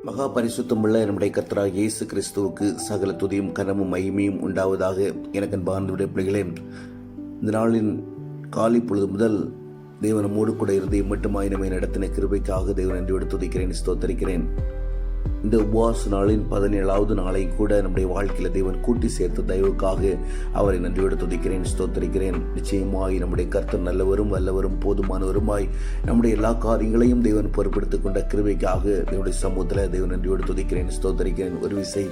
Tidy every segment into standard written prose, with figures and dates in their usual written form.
மகா பரிசுத்தமுள்ள நம்முடைய கர்த்தராகிய இயேசு கிறிஸ்துவுக்கு சகல துதியும் கனமும் மகிமையும் உண்டாவதாக. எனக்கு அன்பார்ந்த பிள்ளைகளே, இந்த நாளின் காலை பொழுது முதல் தேவன் நம்மோடு கூட இருந்து மட்டுமாய் நம்மை நடத்தின கிருபைக்காக தேவன் நன்றியோடு துதிக்கிறேன், ஸ்தோத்தரிக்கிறேன். இந்த உபவாச நாளின் 17வது நாளை கூட நம்முடைய வாழ்க்கையில் தேவன் கூட்டி சேர்த்த தயவுக்காக அவரை நன்றியோடு துதிக்கிறேன், ஸ்தோத்தரிக்கிறேன். நிச்சயமாய் நம்முடைய கர்த்தர் நல்லவரும் வல்லவரும் போதுமானவருமாய் நம்முடைய எல்லா காரியங்களையும் தேவன் பொறுப்படுத்திக் கொண்ட கிருபைக்காக தேவனுடைய சமூகத்தில் தேவன் நன்றியோடு துதிக்கிறேன், ஸ்தோத்தரிக்கிறேன். ஒரு விசை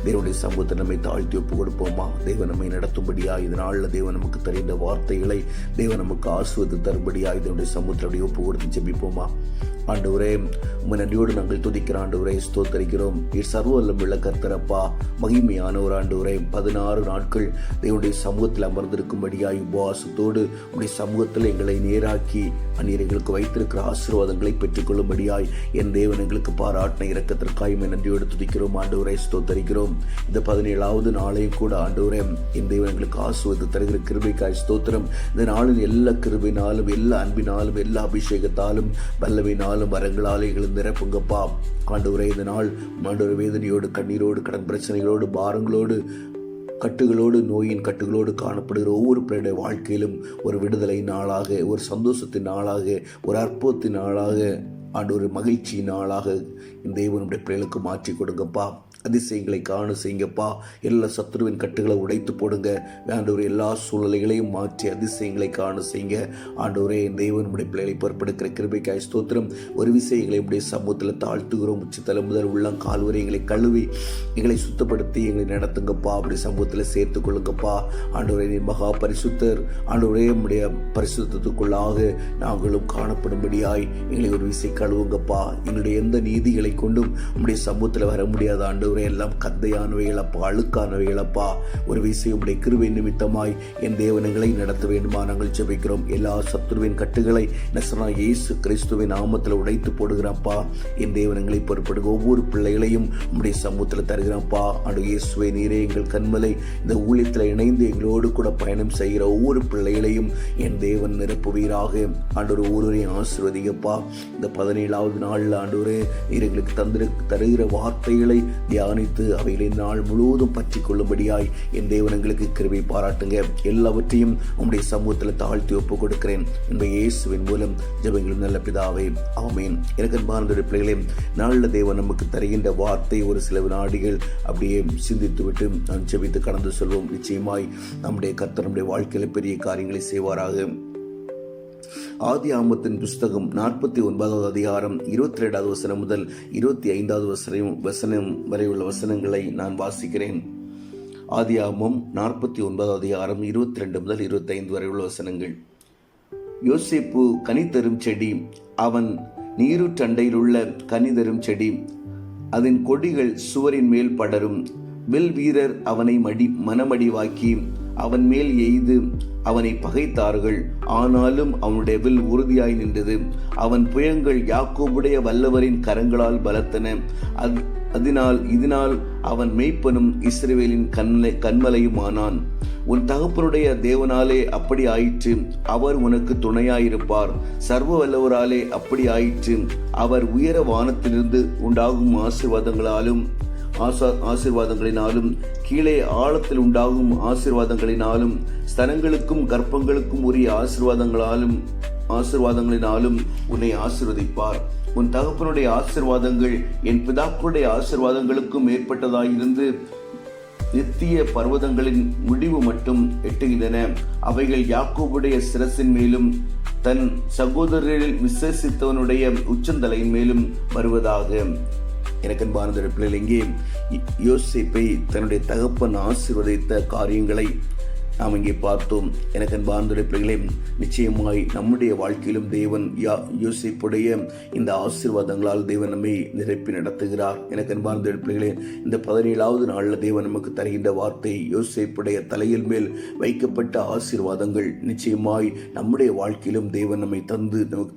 தேவனுடைய சமூகத்தில் நம்மை தாழ்த்தி ஒப்பு கொடுப்போமா? தேவன் நம்மை நடத்தும்படியா இந்த நாளில் தேவன் நமக்கு தெரிந்த வார்த்தைகளை தேவன் நமக்கு ஆசீர்வதித்து தரும்படியா இதனுடைய சமூகத்தில் ஒப்பு கொடுத்து ஜெபிப்போமா? ஆண்டவரே, உம்மை நன்றியோடு நாங்கள் துதிக்கிற ஆண்டவரே, ஸ்தோத்தரிக்கிறோம். சர்வ வல்லமையுள்ள கர்த்தரப்பா, மகிமையான ஒரு ஆண்டவரே, 16 நாட்கள் தேவனுடைய சமூகத்தில் அமர்ந்திருக்கும்படியாய் உபவாசத்தோடு உடைய சமூகத்தில் எங்களை நேராக்கி அந்நீர் எங்களுக்கு வைத்திருக்கிற ஆசீர்வாதங்களை பெற்றுக்கொள்ளும்படியாய் என் தேவன் எங்களுக்கு பாராட்டின இரக்கத்திற்காய் நன்றியோடு துதிக்கிறோம் ஆண்டவரே, ஸ்தோத்தரிக்கிறோம். இந்த 17வது நாளையும் கூட ஆண்டவரே, என் தேவன் எங்களுக்கு ஆசீர்வாதத்தை தருகிற கிருபைக்காய் ஸ்தோத்திரம். இந்த நாளின் எல்லா கிருபையினாலும், எல்லா அன்பினாலும், எல்லா அபிஷேகத்தாலும், வல்லமையினாலும், வரங்களால் எங்களை நிரப்புங்கப்பா ஆண்டவரே. இந்த நாள் ஆண்டவரே, வேதனையோடு, கண்ணீரோடு, கடன் பிரச்சனைகளோடு, பாரங்களோடு, கட்டுகளோடு, நோயின் கட்டுகளோடு காணப்படுகிற ஒவ்வொரு பேருடைய வாழ்க்கையிலும் ஒரு விடுதலை நாளாக, ஒரு சந்தோஷத்தின் நாளாக, ஒரு அற்புதத்தின் நாளாக, ஆண்டவரே மகிழ்ச்சியின் நாளாக இந்த தேவனுடைய பிள்ளைகளுக்கு மாற்றி கொடுங்கப்பா. அதிசயங்களை காண செய்யுங்கப்பா. எல்லா சத்துருவின் கட்டுகளை உடைத்து போடுங்க ஆண்டவரே. எல்லா சூழ்நிலைகளையும் மாற்றி அதிசயங்களை காண செய்யுங்க ஆண்டவரே. என் தேவனுடைய பிள்ளைகளை பொறுப்பெடுக்கிற கிருபைக்காய் ஸ்தோத்திரம். ஒரு விஷயங்களை உடைய சமூகத்தில் தாழ்த்துகிறோம். உச்சத்தலை முதல் உள்ளம் கால்வரை எங்களை கழுவி எங்களை சுத்தப்படுத்தி எங்களை நடத்துங்கப்பா. அப்படி சமூகத்தில் சேர்த்து கொள்ளுங்கப்பா ஆண்டவரே. நீ மகா பரிசுத்தர் ஆண்டவரே. நம்முடைய பரிசுத்தத்துக்குள்ளாக நாங்களும் காணப்படும்படியாய் எங்களை ஒரு விசை கழுவுங்கப்பா. எங்களுடைய எந்த நீதிகளை கொண்டும் உம்முடைய சமூகத்தில் வர முடியாத ஆண்டவரே, எல்லாம் கந்தையானவைகளப்பா, அழுக்கானவைகளப்பா. ஒரு விஷயம் உடைய கிருபை நிமித்தமாய் என் தேவனங்களை நடத்த வேண்டுமா நாங்கள் ஜெபிக்கிறோம். எல்லா சத்துருவின் கட்டுகளை நசரேயனாகிய இயேசு கிறிஸ்துவின் நாமத்தில் உடைத்து போடுகிறப்பா. என் தேவனங்களை பொறுப்படுங்க ஒவ்வொரு பிள்ளைகளையும் உம்முடைய சமூகத்தில் தருகிறப்பா. ஆண்டு இயேசுவை நீரே எங்கள் கண்மலை. இந்த ஊழியத்தில் இணைந்து எங்களோடு கூட பயணம் செய்கிற ஒவ்வொரு பிள்ளைகளையும் என் தேவன் நிரப்புவீராக. ஆண்டவர் ஒவ்வொருவரையும் ஆசீர்வதிங்கப்பா. இந்த 17வது நாளில் ஆண்டவரே, நீர் எங்களுக்கு தருகிற வார்த்தைகளை தியானித்து அவைகளை நாள் முழுவதும் பற்றி கொள்ளும்படியாய் என் தேவன் எங்களுக்கு கிருபை பாராட்டுங்க. எல்லாவற்றையும் உம்முடைய சமூகத்தில் தாழ்த்தி ஒப்பு கொடுக்கிறேன் என்பதை இயேசுவின் மூலம் ஜெபங்களும் நல்ல பிதாவே, ஆமென். எனக்கு அன்பார்ந்த பிள்ளைகளே, நாளில் தேவன் நமக்கு தருகின்ற வார்த்தை ஒரு சில வினாடிகள் அப்படியே சிந்தித்து விட்டு நான் ஜெபித்து கடந்து சொல்வோம். நிச்சயமாய் நம்முடைய கர்த்தர் நம்முடைய வாழ்க்கையில் பெரிய காரியங்களை செய்வாராக. ஆதியாகமத்தின் புஸ்தகம் 49வது அதிகாரம் 22வது வசனம் முதல் 25வது வசனம் வரை உள்ள வசனங்களை நான் வாசிக்கிறேன். ஆதியாகமம் 49வது அதிகாரம் 22 முதல் 25 வரை உள்ள வசனங்கள். யோசேப்பு கனி தரும் செடி, அவன் நீருற்றண்டையில் உள்ள கனி தரும் செடி, அதன் கொடிகள் சுவரின் மேல் படரும். வில் வீரர் அவனை மனமடிவாக்கி அவன் மேல் எய்து அவனை பகைத்தார்கள். ஆனாலும் அவனுடைய வில் உறுதியாய் நின்றது. அவன் புயங்கள் யாக்கோபுடைய வல்லவரின் கரங்களால் பலத்தன. இதனால் அவன் மேய்ப்பனும் இஸ்ரவேலின் கண்மலையும் ஆனான். உன் தகப்பனுடைய தேவனாலே அப்படி ஆயிற்று, அவர் உனக்கு துணையாயிருப்பார். சர்வ வல்லவராலே அப்படி ஆயிற்று, அவர் உயர வானத்திலிருந்து உண்டாகும் ஆசீர்வாதங்களினாலும் கீழே ஆழத்தில் உண்டாகும் ஆசீர்வாதங்களினாலும் ஸ்தனங்களுக்கும் கர்ப்பங்களுக்கும் உரிய ஆசீர்வாதங்களினாலும் உன்னை ஆசீர்வதிப்பார். உன் தகப்பனுடைய ஆசீர்வாதங்கள் என் பிதாக்களுடைய ஆசீர்வாதங்களுக்கும் மேற்பட்டதாயிருந்து நித்திய பர்வதங்களின் முடிவு மட்டும் எட்டுகின்றன. அவைகள் யாக்கோபுடைய சிரசின் மேலும் தன் சகோதரரில் விசேஷித்தவனுடைய உச்சந்தலையின் மேலும் வருவதாக. எனக்கு அன்பான பிள்ளைகள், இங்கே யோசேப்பை தன்னுடைய தகப்பன் ஆசீர்வதித்த காரியங்களை நாம் இங்கே பார்த்தோம். எனக்கு அன்பார்ந்த பிள்ளைகளே, நிச்சயமாய் நம்முடைய வாழ்க்கையிலும் தேவன் யோசேப்புடைய இந்த ஆசீர்வாதங்களால் தேவன் நம்மை நிரப்பி நடத்துகிறார். எனக்கு அன்பார்ந்த பிள்ளைகளே, இந்த 17வது நாளில் தேவன் நமக்கு தருகின்ற வார்த்தை யோசேப்புடைய தலையில் மேல் வைக்கப்பட்ட ஆசீர்வாதங்கள். நிச்சயமாய் நம்முடைய வாழ்க்கையிலும் தேவன் நமக்கு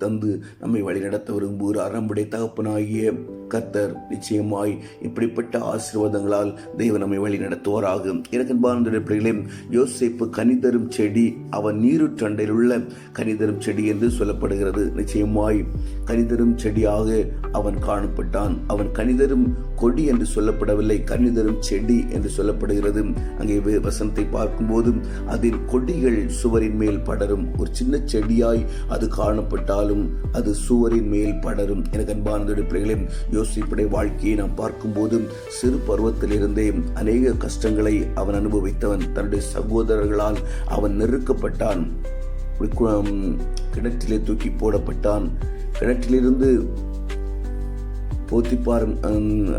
தந்து நம்மை வழிநடத்த விரும்புகிறார். நம்முடைய தகப்பனாகிய கர்த்தர் நிச்சயமாய் இப்படிப்பட்ட ஆசீர்வாதங்களால் தேவன் நம்மை வழி நடத்துவாராகும். எனக்கு அன்பான பிள்ளைகளே, யோசேப்பு கனிதரும் செடி, அவன் நீருற்றண்டையில் உள்ள கனிதரும் செடி என்று சொல்லப்படுகிறது. நிச்சயமாய் கனிதரும் செடியாக அவன் காணப்பட்டான். அவன் கனிதரும் கொடி என்று சொல்லப்படவில்லை, கனிதரும் செடி என்று சொல்லப்படுகிறது. அங்கே வசனத்தை பார்க்கும்போது அதில் கொடிகள் சுவரின் மேல் படரும். ஒரு சின்ன செடியாய் அது காணப்பட்டாலும் அது சுவரின் மேல் படரும். எனக்கு அன்பான பிள்ளைகளே, யோசிப்புடைய வாழ்க்கையை நாம் பார்க்கும்போது சிறு பருவத்திலிருந்தே அநேக கஷ்டங்களை அவன் அனுபவித்தவன். தன்னுடைய சகோதரர்களால் அவன் நெருக்கப்பட்டான், கிணற்றிலே தூக்கி போடப்பட்டான், கிணற்றிலிருந்து போத்திபார்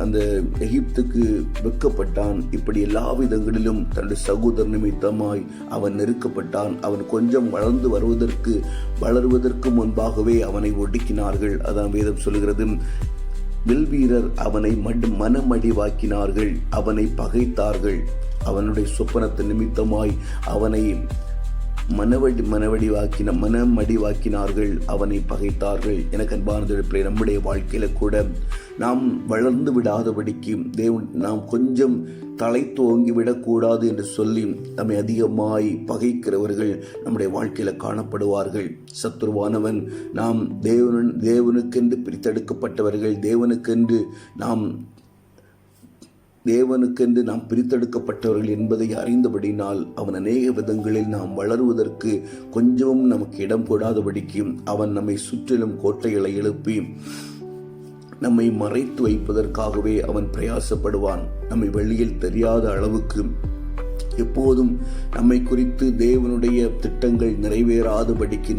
அந்த எகிப்துக்கு வெக்கப்பட்டான். இப்படி எல்லா விதங்களிலும் தன்னுடைய சகோதர நிமித்தமாய் அவன் நெருக்கப்பட்டான். அவன் கொஞ்சம் வளருவதற்கு முன்பாகவே அவனை ஒடுக்கினார்கள். அதான் வேதம் சொல்கிறது, வில் வீரர் அவனை மனமடிவாக்கினார்கள், அவனை பகைத்தார்கள். அவனுடைய சொப்பனத்தின் நிமித்தமாய் அவனை மனமடிவாக்கினார்கள், அவனை பகைத்தார்கள். எனக்கு அன்பானது, நம்முடைய வாழ்க்கையில கூட நாம் வளர்ந்து விடாதபடிக்கு தேவன் நாம் கொஞ்சம் தலை தோங்கி விடக்கூடாது என்று சொல்லி நம்மை அதிகமாய் பகைக்கிறவர்கள் நம்முடைய வாழ்க்கையில காணப்படுவார்கள். சத்துருவானவன் நாம் தேவனுக்கென்று பிரித்தெடுக்கப்பட்டவர்கள், தேவனுக்கென்று நாம் பிரித்தெடுக்கப்பட்டவர்கள் என்பதை அறிந்தபடினால் அவன் அநேக விதங்களில் நாம் வளருவதற்கு கொஞ்சமும் நமக்கு இடம் கொடாதபடிக்கு அவன் நம்மை சுற்றிலும் கோட்டைகளை எழுப்பி நம்மை மறைத்து வைப்பதற்காகவே அவன் பிரயாசப்படுவான். நம்மை வெளியில் தெரியாத அளவுக்கு எப்போதும் நம்மை குறித்து தேவனுடைய திட்டங்கள் நிறைவேறாதபடிக்கு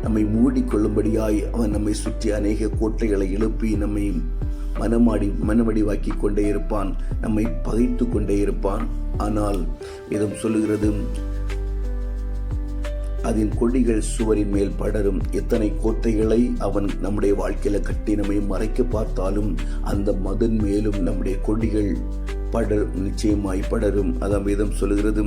நம்மை மூடிக்கொள்ளும்படியாய் அவன் நம்மை சுற்றி அநேக கோட்டைகளை எழுப்பி நம்மை மனமடிவாக்கி கொண்டே இருப்பான், நம்மை பகைத்து கொண்டே இருப்பான். ஆனால் இதம் சொல்லுகிறது, அதன் கொடிகள் சுவரின் மேல் படரும். எத்தனை கோட்டைகளை அவன் நம்முடைய வாழ்க்கையில கட்டி நம்மை மறைக்க பார்த்தாலும் அந்த மதன் மேலும் நம்முடைய கொடிகள் நிச்சயமாய் படரும். அதான் வேதம் சொல்லுகிறது,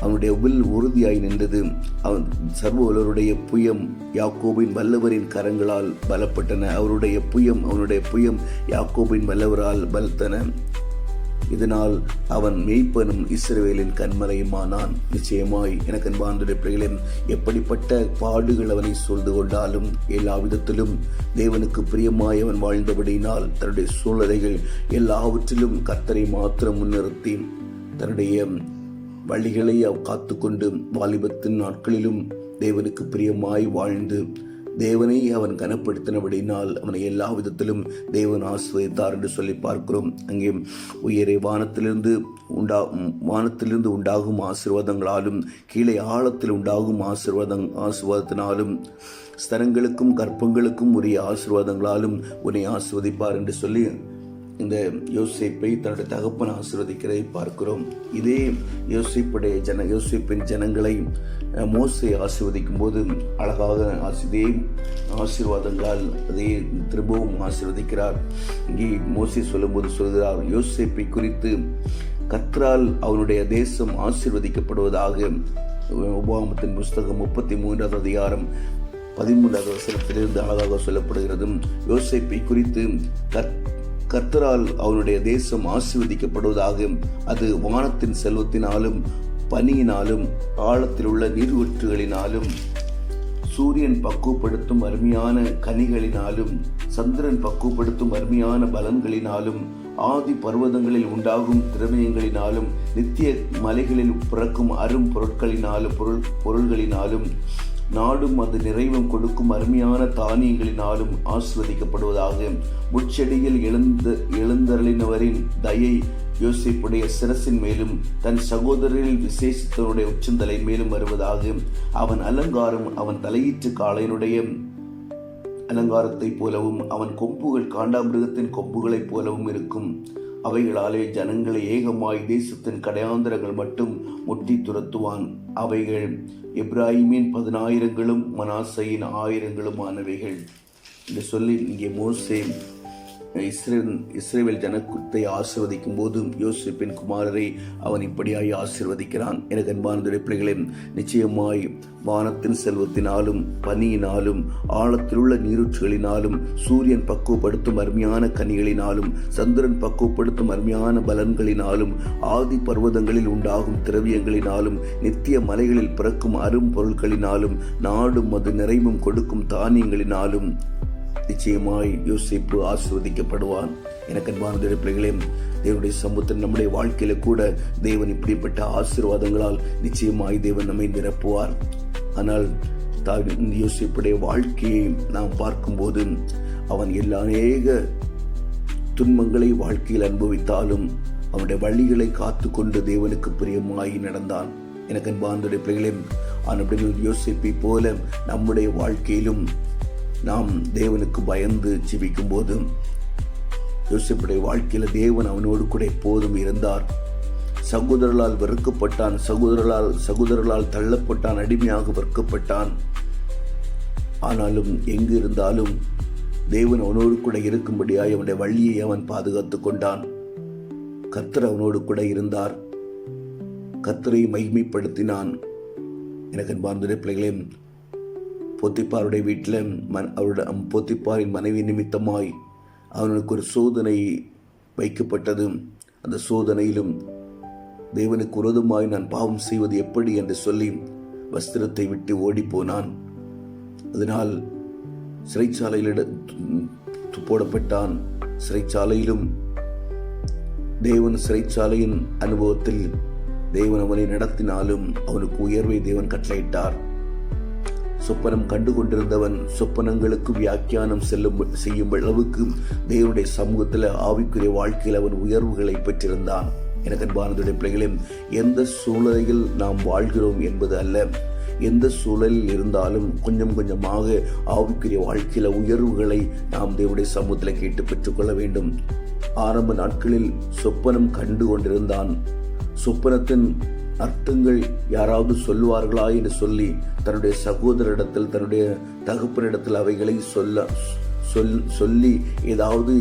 அவனுடைய வில் உறுதியாய் நின்றது. அவன் சர்வவல்லவருடைய புயம் யாக்கோபின் வல்லவரின் கரங்களால் பலப்பட்டன. அவனுடைய புயம் யாக்கோபின் வல்லவரால் பலத்தன. இதனால் அவன் மேய்ப்பனும் இஸ்ரவேலின் கண்மலையுமானான். நிச்சயமாய் எனக்கு அன்பான பிள்ளைகளே, எப்படிப்பட்ட பாடுகள் அவனை சூழ்ந்து கொண்டாலும் எல்லா விதத்திலும் தேவனுக்கு பிரியமாய் அவன் வாழ்ந்தபடியினால் தன்னுடைய சூழ்நிலைகள் எல்லாவற்றிலும் கர்த்தரை மாத்திரம் முன்னிறுத்தி தன்னுடைய வழிகளை காத்துக்கொண்டு வாலிபத்தின் நாட்களிலும் தேவனுக்கு பிரியமாய் வாழ்ந்து தேவனை அவன் கனப்படுத்தினபடினால் அவனை எல்லா விதத்திலும் தேவன் ஆசீர்வதித்தார் என்று சொல்லி பார்க்கிறோம். அங்கே உயரே வானத்திலிருந்து உண்டாகும் ஆசீர்வாதங்களாலும் கீழே ஆழத்தில் உண்டாகும் ஆசீர்வாதத்தினாலும் ஸ்தனங்களுக்கும் கற்பங்களுக்கும் உரிய ஆசீர்வாதங்களாலும் உன்னை ஆசீர்வதிப்பார் என்று சொல்லி இந்த யோசேப்பை தன்னுடைய தகப்பன் ஆசீர்வதிக்கிறதை பார்க்கிறோம். இதே யோசேப்பின் ஜனங்களை மோசே ஆசீர்வதிக்கும் போது அழகாக இதே ஆசீர்வாதங்களால் அதே திரும்பவும் ஆசீர்வதிக்கிறார். இங்கே மோசே சொல்லும்போது சொல்கிறார், யோசேப்பை குறித்து கர்த்தரால் அவனுடைய தேசம் ஆசீர்வதிக்கப்படுவதாக. உபாகமத்தின் புஸ்தகம் 33வது அதிகாரம் 13வது வசனத்திலிருந்து அழகாக சொல்லப்படுகிறது. யோசேப்பை குறித்து கர்த்தரால் அவனுடைய தேசம் ஆசீர்வதிக்கப்படுவதாக. அது வானத்தின் செல்வத்தினாலும் பனியினாலும் ஆழத்தில் உள்ள நீர்வீழ்ச்சிகளினாலும் சூரியன் பக்குவப்படுத்தும் அருமையான கனிகளினாலும் சந்திரன் பக்குவப்படுத்தும் அருமையான பலன்களினாலும் ஆதி பர்வதங்களில் உண்டாகும் திரவியங்களினாலும் நித்திய மலைகளில் பிறக்கும் அரும் பொருள்களினாலும் நாடும் அது நிறைவும் கொடுக்கும் அருமையான தானியங்களினாலும் ஆசீர்வதிக்கப்படுவதாக. முட்செடியில் எழுந்தருளினவரின் தயை யோசேப்புடைய சிரசின் மேலும் தன் சகோதரரில் விசேஷித்தவனுடைய உச்சந்தலை மேலும் வருவதாக. அவன் அலங்காரம் அவன் தலையீற்று காளையனுடைய அலங்காரத்தை போலவும் அவன் கொம்புகள் காண்டாமிருகத்தின் கொம்புகளைப் போலவும் இருக்கும். அவைகளாலே ஜனங்களை ஏகமாய் தேசத்தின் கடையாந்திரங்கள் மட்டும் முட்டி துரத்துவான். அவைகள் எப்ராஹிமின் 10,000களும் மனாசையின் 1000களும் ஆனவைகள் என்று சொல்லி இங்கே மோசே இஸ்ரவேல் ஜனத்தை ஆசீர்வதிக்கும் போது யோசேப்பின் குமாரரை அவன் இப்படியாய் ஆசீர்வதிக்கிறான். எனக்கு அன்பான பிள்ளைகளே, நிச்சயமாய் வானத்தின் செல்வத்தினாலும் பனியினாலும் ஆழத்தில் உள்ள நீரூற்றுகளினாலும் சூரியன் பக்குவப்படுத்தும் அருமையான கனிகளினாலும் சந்திரன் பக்குவப்படுத்தும் அருமையான பலன்களினாலும் ஆதி பர்வதங்களில் உண்டாகும் திரவியங்களினாலும் நித்திய மலைகளில் பிறக்கும் அரும் பொருட்களினாலும் நாடும் அது நிறைவும் கொடுக்கும் தானியங்களினாலும் நிச்சயமாய் யோசேப்பு ஆசீர்வதிக்கப்படுவான். எனக்கு அன்பான பிள்ளைகளே, தேவனுடைய சமூகத்தில் நம்முடைய வாழ்க்கையில கூட தேவன் இப்படிப்பட்ட ஆசீர்வாதங்களால் நிச்சயமாய் தேவன் நம்மை நிரப்புவார். ஆனால் யோசேப்புடைய வாழ்க்கையை நாம் பார்க்கும்போது அவன் அநேக துன்பங்களை வாழ்க்கையில் அனுபவித்தாலும் அவனுடைய வழிகளை காத்து கொண்டு தேவனுக்கு பிரியமாய் நடந்தான். எனக்கு அன்பான பிள்ளைகளே, ஆனால் யோசேப்பை போல நம்முடைய வாழ்க்கையிலும் நாம் தேவனுக்கு பயந்து ஜீவிக்கும் போது யோசேப்புடைய வாழ்க்கையில தேவன் அவனோடு கூட எப்போதும் இருந்தார். சகோதரர்களால் வெறுக்கப்பட்டான், சகோதரர்களால் தள்ளப்பட்டான், அடிமையாக வெறுக்கப்பட்டான். ஆனாலும் எங்கு இருந்தாலும் தேவன் அவனோடு கூட இருக்கும்படியாய் அவனுடைய வழியை அவன் பாதுகாத்துக் கொண்டான். கர்த்தர் அவனோடு கூட இருந்தார், கர்த்தரை மகிமைப்படுத்தினான். எனக்கு அன்பார்ந்த பிள்ளைகளே, போத்திப்பாருடைய வீட்டில் போத்திப்பாரின் மனைவி நிமித்தமாய் அவனுக்கு ஒரு சோதனை வைக்கப்பட்டது. அந்த சோதனையிலும் தேவனுக்கு விரோதமாய் நான் பாவம் செய்வது எப்படி என்று சொல்லி வஸ்திரத்தை விட்டு ஓடிப்போனான். அதனால் சிறைச்சாலையில் போடப்பட்டான். சிறைச்சாலையிலும் தேவன் சிறைச்சாலையின் அனுபவத்தில் தேவன் அவனை நடத்தினாலும் அவனுக்கு உயர்வை தேவன் கட்டளையிட்டார். சொப்பனம் கண்டு கொண்டிருந்தவன் சொப்பனங்களுக்கு வியாக்கியானம் செய்யும் அளவுக்கு தேவனுடைய சமூகத்தில் ஆவிக்குரிய வாழ்க்கையில் அவன் உயர்வுகளை பெற்றிருந்தான். எனக்கு அன்பான பிள்ளைகளே, எந்த சூழலில் நாம் வாழ்கிறோம் என்பது அல்ல, எந்த சூழலில் இருந்தாலும் கொஞ்சம் கொஞ்சமாக ஆவிக்குரிய வாழ்க்கையில உயர்வுகளை நாம் தேவனுடைய சமூகத்தில் கேட்டு பெற்றுக்கொள்ள வேண்டும். ஆரம்ப நாட்களில் சொப்பனம் கண்டு கொண்டிருந்தான். சொப்பனத்தின் அர்த்தங்கள் யாராவது சொல்லுவார்களா என்று சொல்லி தன்னுடைய சகோதரிடத்தில் தன்னுடைய தகப்பனிடத்தில் அவைகளை சொல்லி ஏதாவது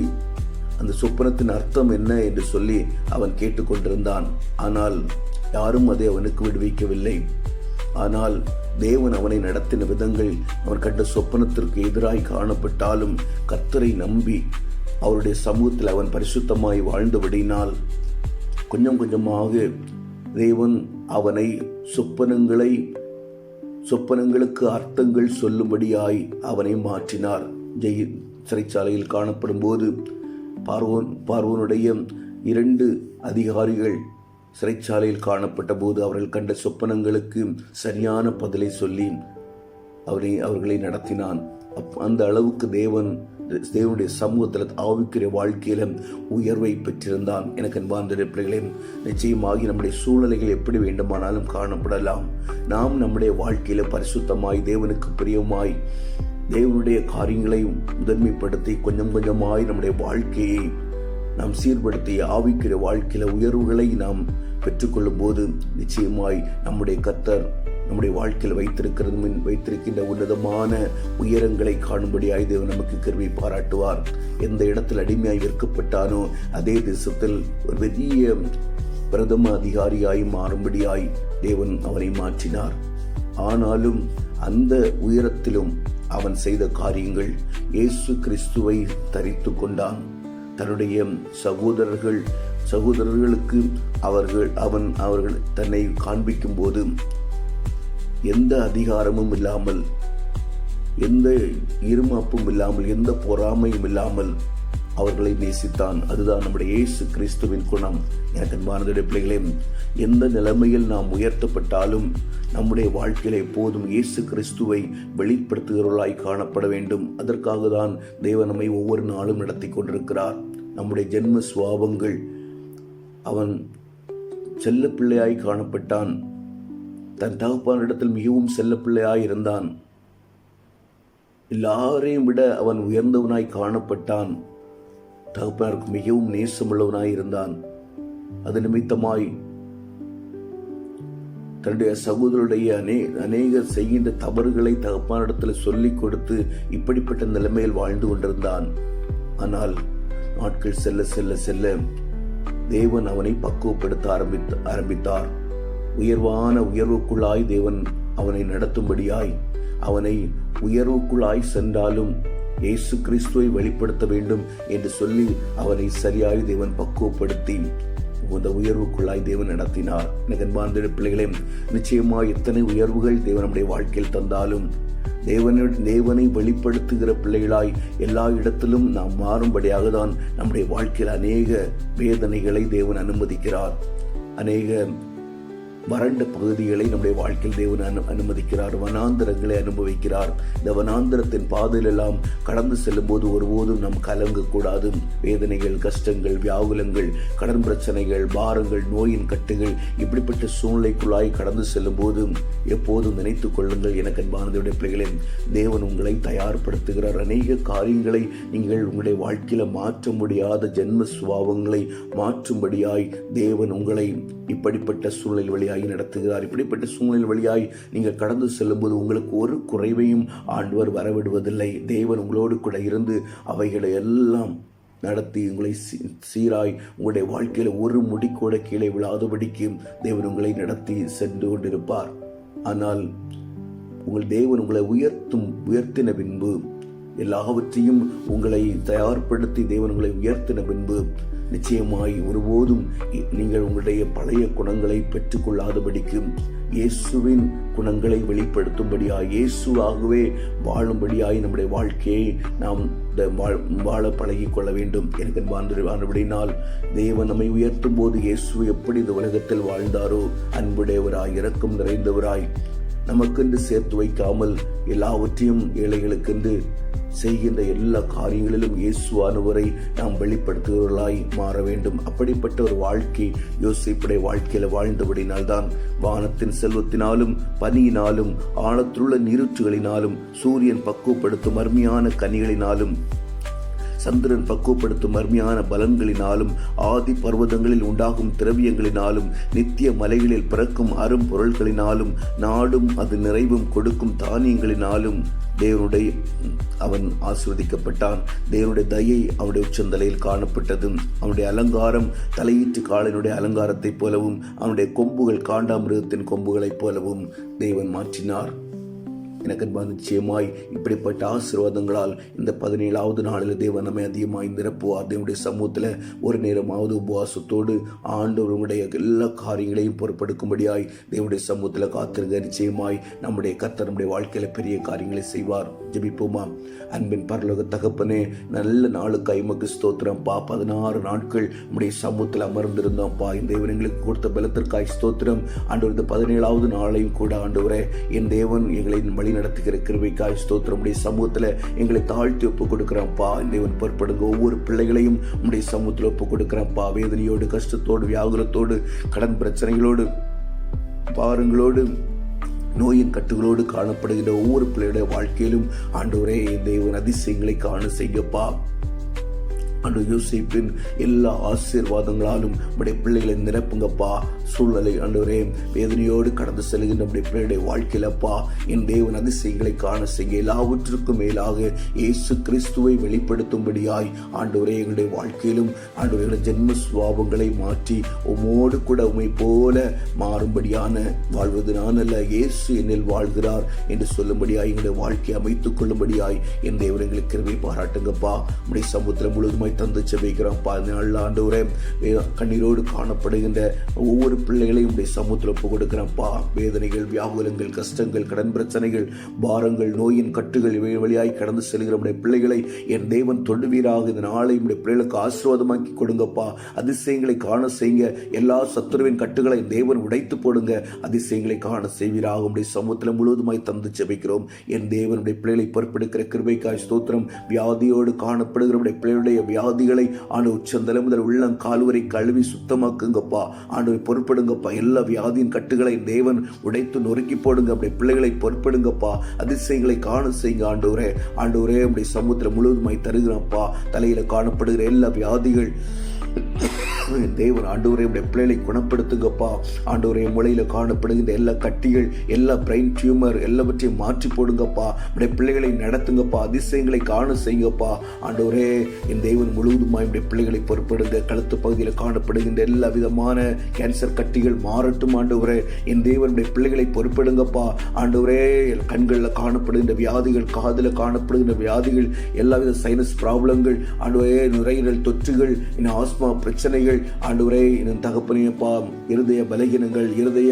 அந்த சொப்பனத்தின் அர்த்தம் என்ன என்று சொல்லி அவன் கேட்டுக்கொண்டிருந்தான். ஆனால் யாரும் அதை அவனுக்கு விடுவிக்கவில்லை. ஆனால் தேவன் அவனை நடத்தின விதங்கள் அவன் கண்ட சொப்பனத்திற்கு எதிராய் காணப்பட்டாலும் கர்த்தரை நம்பி அவருடைய சமூகத்தில் அவன் பரிசுத்தமாய் வாழ்ந்தபடியினால் கொஞ்சம் கொஞ்சமாக தேவன் அவனை சொப்பனங்களுக்கு அர்த்தங்கள் சொல்லும்படியாய் அவனை மாற்றினார். சிறைச்சாலையில் காணப்படும் போது பார்வோனுடைய 2 அதிகாரிகள் சிறைச்சாலையில் காணப்பட்ட போது அவர்கள் கண்ட சொப்பனங்களுக்கு சரியான பதிலை சொல்லி அவர்களை நடத்தினான். அந்த அளவுக்கு தேவனுடைய சமூகத்தில் ஆவிக்குரிய வாழ்க்கையில உயர்வை பெற்றிருந்தான். எனக்கு அன்பார்ந்த பிள்ளைகளே, நிச்சயமாகி நம்முடைய சூழ்நிலைகள் எப்படி வேண்டுமானாலும் காணப்படலாம். நாம் நம்முடைய வாழ்க்கையில பரிசுத்தமாய் தேவனுக்கு பிரியமாய் தேவனுடைய காரியங்களை முதன்மைப்படுத்தி கொஞ்சம் கொஞ்சமாய் நம்முடைய வாழ்க்கையை நாம் சீர்படுத்தி ஆவிக்குரிய வாழ்க்கையில உயர்வுகளை நாம் பெற்றுக்கொள்ளும் போது நிச்சயமாய் நம்முடைய கர்த்தர் நம்முடைய வாழ்க்கையில் வைத்திருக்கின்ற உன்னதமான உயரங்களை காணும்படியாய் தேவன் நமக்கு கிருபை பாராட்டுவார். எந்த இடத்தில் அடிமையாய் விற்கப்பட்டானோ அதே தேசத்தில் ஒரு பெரிய பிரதம அதிகாரியாய் மாறும்படியாய் தேவன் அவனை மாற்றினார். ஆனாலும் அந்த உயரத்திலும் அவன் செய்த காரியங்கள் இயேசு கிறிஸ்துவை தரித்து கொண்டான். தன்னுடைய சகோதரர்களுக்கு அவர்கள் தன்னை காண்பிக்கும் போது எந்த அதிகாரமும் இல்லாமல், எந்த இருமாப்பும் இல்லாமல், எந்த பொறாமையும் இல்லாமல் அவர்களை நேசித்தான். அதுதான் நம்முடைய இயேசு கிறிஸ்துவின் குணம். எனக்கு அன்பான பிள்ளைகளே, எந்த நிலைமையில் நாம் உயர்த்தப்பட்டாலும் நம்முடைய வாழ்க்கையில எப்போதும் இயேசு கிறிஸ்துவை வெளிப்படுத்துகிறவர்களாய் காணப்பட வேண்டும். அதற்காக தான் தேவன் நம்மை ஒவ்வொரு நாளும் நடத்தி கொண்டிருக்கிறார். நம்முடைய ஜென்ம சுவாபங்கள், அவன் செல்ல பிள்ளையாய் காணப்பட்டான். தன் தகப்பனிடத்தில் மிகவும் செல்ல பிள்ளையாய் இருந்தான். எல்லாரையும் விட அவன் உயர்ந்தவனாய் காணப்பட்டான். தகப்பனருக்கு மிகவும் நேசமுள்ளவனாய் இருந்தான். அது நிமித்தமாய் தன்னுடைய சகோதரருடைய அநேக செய்கின்ற தவறுகளை தகப்பனிடத்தில் சொல்லிக் கொடுத்து இப்படிப்பட்ட நிலைமையில் வாழ்ந்து கொண்டிருந்தான். ஆனால் நாட்கள் செல்ல செல்ல செல்ல தேவன் அவனை பக்குவப்படுத்த ஆரம்பித்தார். உயர்வுக்குள்ளாய் தேவன் அவனை நடத்தும்படியாய், அவனை உயர்வுக்குள்ளாய் சென்றாலும் இயேசு கிறிஸ்துவை வெளிப்படுத்த வேண்டும் என்று சொல்லி அவனை சரியாய் தேவன் பக்குவப்படுத்தி அந்த உயர்வுக்குள்ளாய் தேவன் நடத்தினார். எனக்கு அன்பார்ந்த பிள்ளைகளே, நிச்சயமாக எத்தனை உயர்வுகள் தேவன் நம்முடைய வாழ்க்கையில் தந்தாலும் தேவனை வெளிப்படுத்துகிற பிள்ளைகளாய் எல்லா இடத்திலும் நாம் மாறும்படியாக தான் நம்முடைய வாழ்க்கையில் அநேக வேதனைகளை தேவன் அனுமதிக்கிறார். அநேக வறண்ட பகுதிகளை நம்முடைய வாழ்க்கையில் தேவன் அனுமதிக்கிறார். வனாந்தரங்களை அனுபவிக்கிறார். இந்த வனாந்தரத்தின் பாதையில் எல்லாம் கடந்து செல்லும் போது ஒருபோதும் நாம் கலங்கக்கூடாது. வேதனைகள், கஷ்டங்கள், வியாகுலங்கள், கடன் பிரச்சனைகள், பாரங்கள், நோயின் கட்டுகள், இப்படிப்பட்ட சூழ்நிலைக்குள்ளாய் கடந்து செல்லும் போது எப்போதும் நினைத்துக் கொள்ளுங்கள், எனக்கு அன்பானவருடைய பிள்ளைகளே, தேவன் உங்களை தயார்படுத்துகிறார். அநேக காரியங்களை நீங்கள் உங்களுடைய வாழ்க்கையில மாற்ற முடியாத ஜென்ம சுபாவங்களை மாற்றும்படியாய் தேவன் உங்களை இப்படிப்பட்ட சூழ்நிலை வழியாய் நடத்துகிறார். இப்படிப்பட்ட சூழ்நிலை வழியாய் நீங்கள் கடந்து செல்லும் போது உங்களுக்கு ஒரு குறைவையும் ஆண்டவர் வரவிடுவதில்லை. தேவன் உங்களோடு கூட இருந்து அவைகளை எல்லாம் நடத்தி உங்களை சீராய் உங்களுடைய வாழ்க்கையில ஒரு முடி கூட கீழே விழாதபடிக்கு தேவன் உங்களை நடத்தி சென்று கொண்டிருப்பார். ஆனால் தேவன் உங்களை உயர்த்தின பின்பு, எல்லாவற்றையும் உங்களை தயார்படுத்தி தேவன் உங்களை உயர்த்தின பின்பு நிச்சயமாய் ஒருபோதும் நீங்கள் உங்களுடைய பழைய குணங்களை பெற்றுக்கொள்ளாதபடிக்கு இயேசுவின் குணங்களை வெளிப்படுத்தும்படியாய், இயேசுவாகவே வாழும்படியாய் நம்முடைய வாழ்க்கையை நாம் வாழ பழகிக் கொள்ள வேண்டும். எனக்கு அன்பானபடியினால் தேவன் நம்மை உயர்த்தும் போது இயேசு எப்படி இந்த உலகத்தில் வாழ்ந்தாரோ, அன்புடையவராய், இரக்கம் நிறைந்தவராய், நமக்கென்று சேர்த்து வைக்காமல் எல்லாவற்றையும் ஏழைகளுக்கென்று செய்கின்ற எல்லா காரியங்களிலும் இயேசுவானவரை நாம் வெளிப்படுத்துகிறவர்களாய் மாற வேண்டும். அப்படிப்பட்ட ஒரு வாழ்க்கை யோசேப்புடைய வாழ்க்கையில வாழ்ந்தபடினால்தான் வானத்தின் செல்வத்தினாலும் பனியினாலும் ஆழத்திலுள்ள நீரூற்றுகளினாலும் சூரியன் பக்குவப்படுத்தும் அருமையான கனிகளினாலும் சந்திரன் பக்குவப்படுத்தும் அருமையான பலன்களினாலும் ஆதி பர்வதங்களில் உண்டாகும் திரவியங்களினாலும் நித்திய மலைகளில் பிறக்கும் அரும் பொருள்களினாலும் நாடும் அது நிறைவும் கொடுக்கும் தானியங்களினாலும் அவன் ஆசீர்வதிக்கப்பட்டான். தேவனுடைய தயை அவனுடைய உச்சந்தலையில் காணப்பட்டது. அவனுடைய அலங்காரம் தலையீற்று காளினுடைய அலங்காரத்தைப் போலவும் அவனுடைய கொம்புகள் காண்டாமிருகத்தின் கொம்புகளைப் போலவும் தேவன் மாற்றினார். எனக்கு நிச்சயமாய் இப்படிப்பட்ட ஆசீர்வாதங்களால் இந்த 17வது நாளில் தேவன் நம்மை அதிகமாய் நிரப்புவார். தேவனுடைய சமூகத்தில் ஒரு நேரமாவது உபவாசத்தோடு ஆண்டவருடைய எல்லா காரியங்களையும் பொறுப்பெடுக்கும்படியாய் தேவனுடைய சமூகத்தில் காத்திருக்க. நிச்சயமாய் நம்முடைய கர்த்தர் நம்முடைய வாழ்க்கையில பெரிய காரியங்களை செய்வார். ஜெபிப்போமா? அன்பின் பரலோக தகப்பனே, நல்ல நாளுக்கு ஐமக்கு ஸ்தோத்திரம்ப்பா. 16 நாட்கள் நம்முடைய சமூகத்தில் அமர்ந்திருந்தோம்ப்பா. இந்த தேவன் எங்களுக்கு கொடுத்த பலத்திற்காய் ஸ்தோத்திரம். ஆண்டவர் இந்த 17வது நாளையும் கூட ஆண்டவரே என் தேவன் எங்களை வழி நடத்துகிற கிருபைக்காய் ஸ்தோத்திரம். உடைய சமூகத்தில் எங்களை தாழ்த்தி ஒப்பு கொடுக்கிறோம்ப்பா. தேவன் பொறுப்படுங்க. ஒவ்வொரு பிள்ளைகளையும் உடைய சமூகத்தில் ஒப்பு கொடுக்கிறோம்ப்பா. வேதனையோடு, கஷ்டத்தோடு, வியாகுலத்தோடு, கடன் பிரச்சனைகளோடு, பாரங்களோடு, நோயின் கட்டுகளோடு காணப்படுகின்ற ஒவ்வொரு பிள்ளையுடைய வாழ்க்கையிலும் ஆண்டவரே தேவன் அதிசயங்களை காண செய்யப்பா. ஆண்டவர் யோசேப்பின் எல்லா ஆசீர்வாதங்களாலும் நம்முடைய பிள்ளைகளை நிரப்புங்கப்பா. சூழ்நிலை ஆண்டவரே வேதனையோடு கடந்து செல்கின்ற நம்முடைய பிள்ளையுடைய வாழ்க்கையிலப்பா என் தேவன் அதிசயங்களை காண செய்ய, எல்லாவற்றுக்கும் மேலாக இயேசு கிறிஸ்துவை வெளிப்படுத்தும்படியாய் ஆண்டவரே எங்களுடைய வாழ்க்கையிலும் ஆண்டவரை ஜென்ம சுபாவங்களை மாற்றி உம்மோடு கூட உம்மை போல மாறும்படியான வாழ்வது நான் அல்ல, இயேசு என்னில் வாழ்கிறார் என்று சொல்லும்படியாய் எங்களுடைய வாழ்க்கையை அமைத்துக் கொள்ளும்படியாய் என் தேவன் எங்களுக்கு கிருபை பாராட்டுங்கப்பா. நம்முடைய சமூகத்தில் முழுவதுமாய் தந்து செபிக்கிறோம்ப்பா. ஆண்டவரே கண்ணீரோடு காணப்படுகின்ற ஒவ்வொரு பிள்ளைகளையும் உடைய சமூகத்தில் ஒப்பு கொடுக்கிறோம்ப்பா. வேதனைகள், வியாகுலங்கள், கஷ்டங்கள், கடன் பிரச்சனைகள், பாரங்கள், நோயின் கட்டுகள் வழியாய் கடந்து செல்கிற நம்முடைய பிள்ளைகளை என் தேவன் தொடுவீராக. இந்த நாளை நம்முடைய பிள்ளைகளுக்கு ஆசீர்வாதமாக்கி கொடுங்கப்பா. அதிசயங்களை காண செய்யுங்க. எல்லா சத்துருவின் கட்டுகளை தேவன் உடைத்து போடுங்க. அதிசயங்களை காண செய்வீராக. உடைய சமூகத்தில் முழுவதுமாய் தந்து செபிக்கிறோம். என் தேவனுடைய பிள்ளைகளை பொறுப்பெடுக்கிற கிருபைக்காய் ஸ்தோத்திரம். வியாதியோடு காணப்படுகிற நம்முடைய பிள்ளைகளுடைய வியாதிகளை ஆண்டு உச்சந்தலை முதல் உள்ளம் கால்வரை கழுவி சுத்தமாக்குங்கப்பா. ஆண்டு பொறுப்படுங்கப்பா. எல்லா வியாதியின் கட்டுகளை தேவன் உடைத்து நொறுக்கி போடுங்க. அப்படி பிள்ளைகளை பொறுப்படுங்கப்பா. அதிசயங்களை காண செய்யுங்க ஆண்டவரே. ஆண்டவரே நம்முடைய சமூகத்தில் முழுவதுமாய் தருகிறப்பா. தலையில காணப்படுகிற எல்லா வியாதிகள் தேவன் ஆண்டவரே உடைய பிள்ளைகளை குணப்படுத்துங்கப்பா. ஆண்டவரே மூளையில் காணப்படுகின்ற எல்லா கட்டிகள், எல்லா பிரெயின் டியூமர் எல்லாவற்றையும் மாற்றி போடுங்கப்பா. உடைய பிள்ளைகளை நடத்துங்கப்பா, அதிசயங்களை காண செய்யுங்கப்பா. ஆண்டவரே என் தேவன் முழுவதுமாய் உடைய பிள்ளைகளை பொறுப்படுங்க. கழுத்து பகுதியில் காணப்படுகின்ற எல்லா விதமான கேன்சர் கட்டிகள் மாறட்டும் ஆண்டவரே. என் தேவனுடைய பிள்ளைகளை பொறுப்படுங்கப்பா. ஆண்டவரே கண்களில் காணப்படுகின்ற வியாதிகள், காதில் காணப்படுகின்ற வியாதிகள், எல்லாவித சைனஸ் ப்ராப்ளங்கள், ஆண்டவரே நுரையீரல் தொற்றுகள், இன்னும் ஆஸ்மா பிரச்சனைகள், ஆண்டவரே இன்னும் தகப்பனையப்பா இருதய பலகீனங்கள், இருதய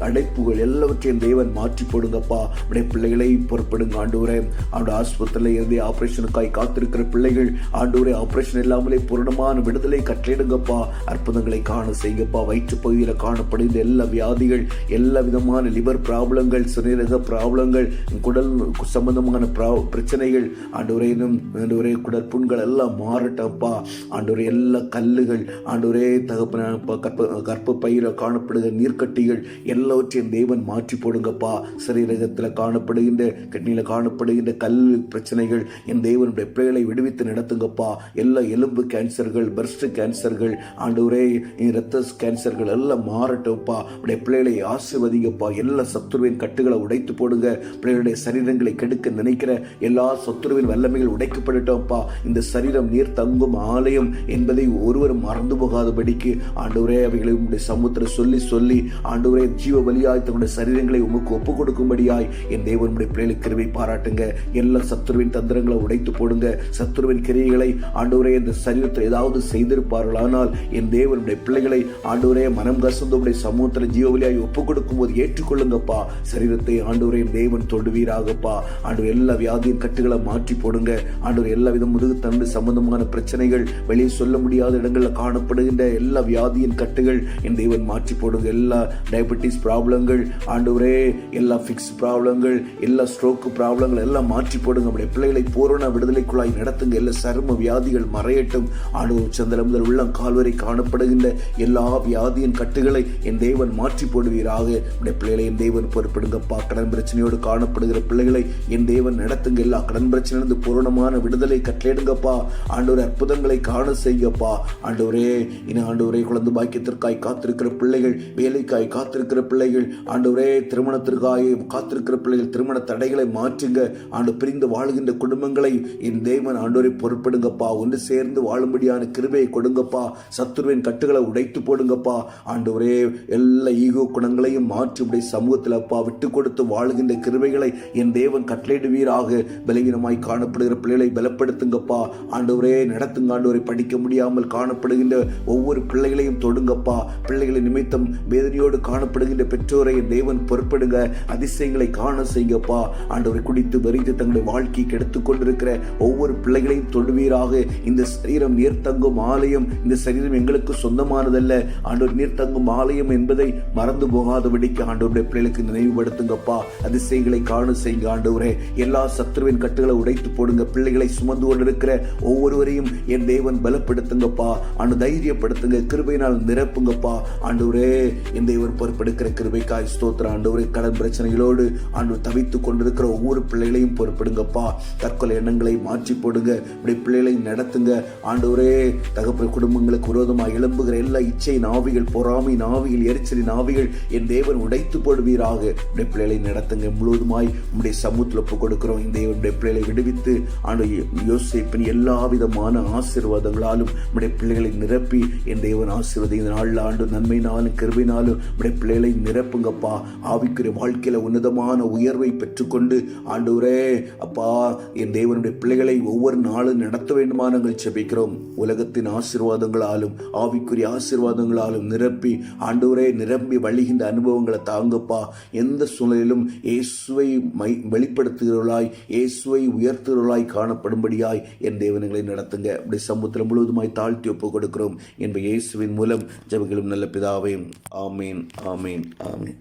அடைப்புகள் எல்லாவற்றையும் தேவன் மாற்றி போடுங்கப்பா. உடைய பிள்ளைகளை பொறுப்படுங்க ஆண்டவரே. ஆண்டு ஆஸ்பத்திரியில் இருதய ஆபரேஷனுக்காய் காத்திருக்கிற பிள்ளைகள், ஆண்டவரே ஆபரேஷன் இல்லாமலே பூரணமான விடுதலை கட்டளையிடுங்கப்பா. அற்புதங்களை காண செய்யுங்கப்பா. வயிற்று பகுதியில் காணப்படுகின்ற எல்லா வியாதிகள், எல்லா விதமான லிவர் ப்ராப்ளங்கள், சிறுநீரக ப்ராப்ளங்கள், குடல் சம்பந்தமான பிரச்சனைகள், ஆண்டவரே குடல் புண்கள் எல்லாம் மாறட்டப்பா. ஆண்டவரே எல்லா கல்லுகள், ஆண்டவரே தகப்பன கற்ப பையில காணப்படுகிற நீர்க்கட்டிகள் எல்லாவற்றையும் தேவன் மாற்றி போடுங்கப்பா. சிறுநீரகத்தில் காணப்படுகின்ற, கிட்னியில் காணப்படுகின்ற கல் பிரச்சனைகள் என் தேவனுடைய பிள்ளைகளை விடுவித்து நடத்துங்கப்பா. எல்லா எலும்பு கேன்சர்கள், பிரஸ்ட் கேன்சர்கள், ஆண்டவரே இரத்த கேன்சர்கள் எல்லாம் மாறட்டப்பா. உடைய பிள்ளைகளை ஆசீர்வதிங்கப்பா. எல்லா சத்துருவின் கட்டுகளை உடைத்து போடுங்க. பிள்ளைகளுடைய சரீரங்களை கெடுக்க நினைக்கிற எல்லா சத்துருவின் வல்லமைகள் உடைக்கப்படட்டோம்ப்பா. இந்த சரீரம் நீர் தங்கும் ஆலயம் என்பதை ஒருவரும் மறந்து போகாதபடிக்கு ஆண்டவரே அவைகளை உங்களுடைய சமுத்திர சொல்லி சொல்லி ஆண்டவரே ஜீவ பலியாய் தங்களுடைய சரீரங்களை உமக்கு ஒப்பு கொடுக்கும்படியாய் என் தேவனுடைய பிள்ளைகளுக்கு கிருபை பாராட்டுங்க. எல்லா சத்துருவின் தந்திரங்களை உடைத்து போடுங்க. சத்துருவின் கிரியைகளை ஆண்டவரே இந்த சரீரத்தில் ஏதாவது செய்திருப்பார்களானால் என் தேவனுடைய பிள்ளைகளை ஆண்டவரே மனம் கசந்தோடைய சமூகத்தில் ஜீவ பலியாய் ஒப்பு கொடுக்கும் போது ஏற்றுக்கொள்ளுங்கப்பா. சரீரத்தை ஆண்டவரே தேவன் தொடுவீராகப்பா. ஆண்டவர் எல்லா வியாதியின் கட்டுகளை மாற்றி போடுங்க. ஆண்டவர் எல்லா வித முதுகு தண்டு சம்பந்தமான பிரச்சனைகள், வெளியே சொல்ல முடியாத இடங்களில் காணப்படுகின்ற எல்லா வியாதியின் கட்டுகள் என் தேவன் மாற்றி போடுங்க. எல்லா டயபெட்டிஸ் ப்ராப்ளங்கள், ஆண்டவரே எல்லா ஃபிக்ஸ் ப்ராப்ளங்கள், எல்லா ஸ்ட்ரோக்கு ப்ராப்ளங்கள் எல்லாம் மாற்றி போடுங்க. நம்முடைய பிள்ளைகளை பூரண விடுதலைக்குள்ளாய் நடத்துங்க. எல்லா சரும வியாதிகள் மறையட்டும். ஆண்டவர் சந்திர முதல் உள்ளம் கால்வரை காணப்படுகின்ற எல்லா வியாதியின் கட்டுகளை என் தேவன் மாற்றி போடுவீராக. நம்முடைய பிள்ளைகளை என் தேவன் பொறுப்படுங்கப்பா. கடன் பிரச்சனையோடு காணப்படுகிற பிள்ளைகளை என் தேவன் நடத்துங்க. எல்லா கடன் பிரச்சனையிலிருந்து பூரணமான விடுதலை கட்டளையிடுங்கப்பா. ஆண்டவரே அற்புதங்களை காண செய்யப்பா. ஆண்டவரே இன்னும் ஆண்டவரே குழந்தை பாக்கியத்திற்காய் காத்திருக்கிற பிள்ளைகள், வேலைக்காய் காத்திருக்கிற பிள்ளைகள், ஆண்டவரே திருமணத்திற்காய் காத்திருக்கிற பிள்ளைகள், திருமண தடைகளை மாற்றுங்க. ஆண்டு பிரிந்து வாழ்கின்ற குடும்பங்களை என் தேவன் ஆண்டவரை பொறுப்படுங்கப்பா. ஒன்று சேர்ந்து வாழும்படியான கிருபையை கொடுங்கப்பா. சத்துருவின் கட்டுகளை உடைத்து போடுங்கப்பா. ஆண்டவரே எல்லா ஈகோ குணங்களையும் மாற்றி உடைய சமூகத்தில் அப்பா விட்டு கொடுத்து வாழுகின்ற கிருபைகளை என் தேவன் கட்டளையிடுவீராக. பலவீனமாய் காணப்படுகிற பிள்ளைகளை பலப்படுத்துங்கப்பா. ஆண்டவரே நடத்துங்க. ஆண்டவரை படிக்க முடியாமல் காணப்படுகின்ற ஒவ்வொரு பிள்ளைகளையும் தொடுங்கப்பா. பிள்ளைகளை நிமித்தம் வேதனையோடு காணப்படுகின்ற பெற்றோரை தேவன் பொறுப்படுங்க. அதிசயங்களை காண செய்யப்பா. ஆண்டவரை குடித்து வெறித்து தங்களுடைய வாழ்க்கையை கெடுத்துக் கொண்டிருக்கிற ஒவ்வொரு பிள்ளைகளையும் தொடுவீராக. இந்த சரீரம் நீர்த்தங்கும் ஆலயம், இந்த சரீரம் எங்களுக்கு சொந்தமானதல்ல. ஆண்டவர் நீர்த்தங்கும் ஆலயம் என்பதை மறந்து போகாதபடிக்கு ஆண்டவருடைய பிள்ளைகளுக்கு நினைவுபடுத்துங்கப்பா. அதிசயங்களை காண செய்யுங்க. ஆண்டவரே எல்லா சத்துருவின் கட்டுகளை உடைத்து போடுங்க. பிள்ளைகளை சுமந்து கொண்டிருக்கிற ஒவ்வொருவரையும் என் தேவன் பலப்படுத்துங்கப்பா. ஆண்டு தைரியப்படுத்துங்க. கிருபையினால் நிரப்புங்கப்பா. ஆண்டவரே என் தேவன் பொறுப்பெடுக்கிற கிருபைக்காய் ஸ்தோத்திரம். ஆண்டவரே கடன் பிரச்சனைகளோடு ஆண்டு தவித்துக் கொண்டிருக்கிற ஒவ்வொரு பிள்ளைகளையும் பொறுப்படுங்கப்பா. தற்கொலை எண்ணங்களை மாற்றி போடுங்க. இப்படி பிள்ளைகளை நடத்துங்க. ஆண்டவரே தகப்ப குடும்பங்களுக்கு விரோதமாக எழும்புகிற எல்லா இச்சை நாவிகள், பொறாமை நாவிகள், எரிச்சலின் நாவிகள் என் தேவன் உடைத்து போடுவீராக. இப்படி பிள்ளைகளை நடத்துங்க. முழுவதுமாய் உம்முடைய சமூகத்தில் ஒப்புக் கொடுக்கிறோம். இந்த தேவனுடைய பிள்ளைகளை விடுவித்து ஆண்டு யோசிப்பின் எல்லா விதமான ஆசீர்வாதங்களாலும் உம்முடைய பிள்ளைகளை நிரப்பி என் தேவன் ஆசீர்வதி. இந்த நாளில் ஆண்டு நன்மையினாலும் கிருபையினாலும் உம்முடைய பிள்ளைகளை நிரப்புங்கப்பா. ஆவிக்குரிய வாழ்க்கையில உன்னதமான உயர்வை பெற்றுக்கொண்டு ஆண்டவரே அப்பா என் தேவனுடைய பிள்ளைகளை ஒவ்வொரு நாளும் நடத்த வேண்டுமா நாங்கள் ஜெபிக்கிறோம். உலகத்தின் ஆசீர்வாதங்களாலும் ஆவிக்குரிய ஆசீர்வாதங்களாலும் நிரப்பி ஆண்டவரே நிரம்பி வழிகின்ற அனுபவங்களை தாங்கப்பா. எந்த சூழலிலும் இயேசுவை வெளிப்படுத்துகிறவர்களாய், இயேசுவை உயர்த்துகிறவர்களாய் காணப்படும்படியாய் என் தேவனங்களை நடத்துங்க. அப்படி சமுத்திரம் முழுவதுமாய் தாழ்த்தி ஒப்புக் கொடுக்கிறோம் என்ப இயேசுவின் மூலம் ஜெபங்களும் நல்ல பிதாவே. ஆமேன், ஆமேன், ஆமேன்.